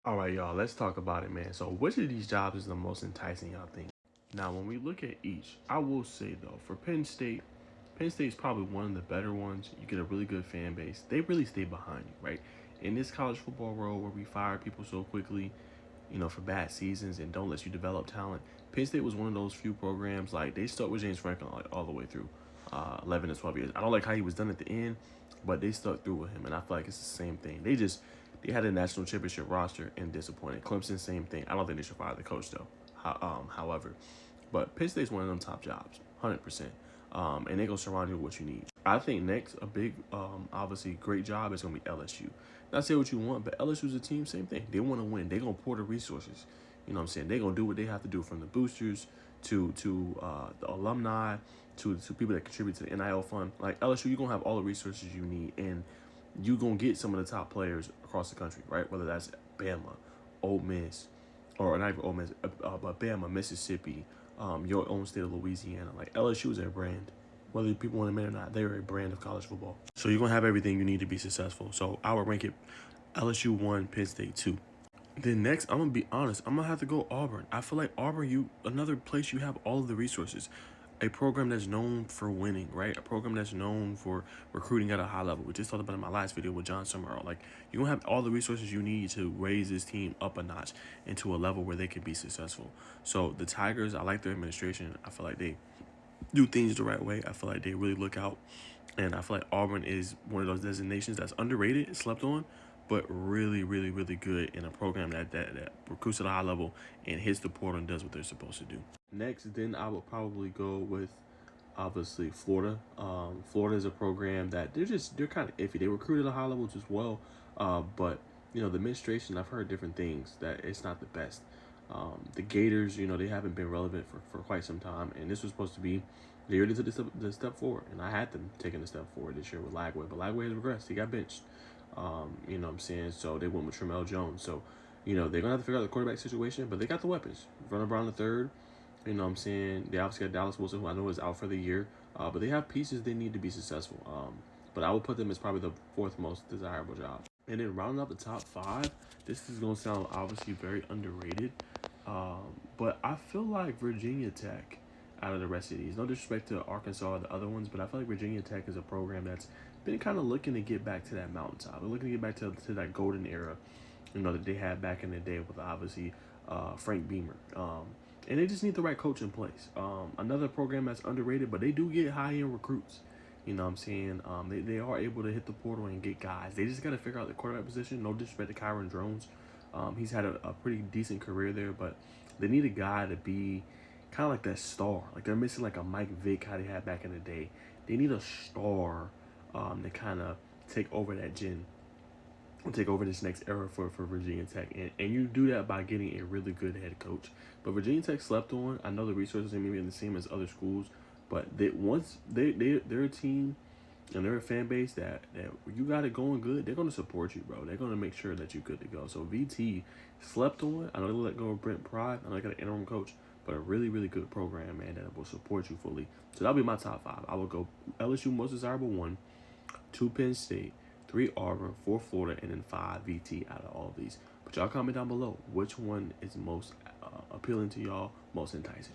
All right, y'all, let's talk about it, man. So, which of these jobs is the most enticing, y'all think? Now, when we look at each, I will say, though, for Penn State is probably one of the better ones. You get a really good fan base. They really stay behind you, right? In this college football world where we fire people so quickly, for bad seasons and don't let you develop talent, Penn State was one of those few programs, like, they stuck with James Franklin like, all the way through 11 to 12 years. I don't like how he was done at the end, but they stuck through with him, and I feel like it's the same thing. They had a national championship roster and disappointed. Clemson, same thing. I don't think they should fire the coach though. However, but Penn State's one of them top jobs, 100%. And they gonna surround you with what you need. I think next a big, obviously great job is gonna be LSU. Not say what you want, but LSU's a team, same thing. They want to win. They gonna pour the resources. You know what I'm saying? They gonna do what they have to do, from the boosters to the alumni to people that contribute to the NIL fund. Like LSU, you gonna have all the resources you need, and you gonna get some of the top players across the country, right? Whether that's Bama, Ole Miss, or not even Ole Miss, but Bama, Mississippi, your own state of Louisiana. Like LSU is a brand. Whether people want to admit it or not, they're a brand of college football. So you're gonna have everything you need to be successful. So I would rank it LSU 1, Penn State 2. Then next, I'm gonna be honest. I'm gonna have to go Auburn. I feel like Auburn, another place you have all of the resources, a program that's known for winning, right? A program that's known for recruiting at a high level. We just talked about in my last video with John Summerall. Like, you're gonna have all the resources you need to raise this team up a notch into a level where they can be successful. So the Tigers, I like their administration. I feel like they do things the right way. I feel like they really look out. And I feel like Auburn is one of those designations that's underrated, slept on, but really, really, really good in a program that recruits at a high level and hits the portal and does what they're supposed to do. Next, then I would probably go with, obviously, Florida. Florida is a program that they're kind of iffy. They recruit at a high level as well, but the administration, I've heard different things that it's not the best. The Gators, they haven't been relevant for quite some time, and this was supposed to be the year they took the step forward, and I had them taking a step forward this year with Lagway, but Lagway has regressed. He got benched. You know what I'm saying? So they went with Tramel Jones. So, they're going to have to figure out the quarterback situation, but they got the weapons. Vernon Brown the third, you know what I'm saying? They obviously got Dallas Wilson, who I know is out for the year, but they have pieces they need to be successful. But I would put them as probably the fourth most desirable job. And then rounding up the top five, this is going to sound obviously very underrated, but I feel like Virginia Tech, out of the rest of these, no disrespect to Arkansas or the other ones, but I feel like Virginia Tech is a program that's been kind of looking to get back to that mountaintop. They're looking to get back to that golden era, that they had back in the day with obviously Frank Beamer. And they just need the right coach in place. Another program that's underrated, but they do get high-end recruits. You know what I'm saying? They are able to hit the portal and get guys. They just got to figure out the quarterback position. No disrespect to Kyron Drones. He's had a pretty decent career there, but they need a guy to be kind of like that star. Like, they're missing like a Mike Vick, how they had back in the day. They need a star to kind of take over that gen, take over this next era for Virginia Tech. And you do that by getting a really good head coach. But Virginia Tech slept on. I know the resources may be the same as other schools, but they're a team and they're a fan base that you got it going good. They're going to support you, bro. They're going to make sure that you're good to go. So VT slept on. I know they let go of Brent Pry. I know they got an interim coach, but a really, really good program, man, that will support you fully. So that'll be my top five. I will go LSU most desirable 1, 2 Penn State, 3 Auburn, 4 Florida, and then 5 VT out of all of these. But y'all comment down below which one is most appealing to y'all, most enticing.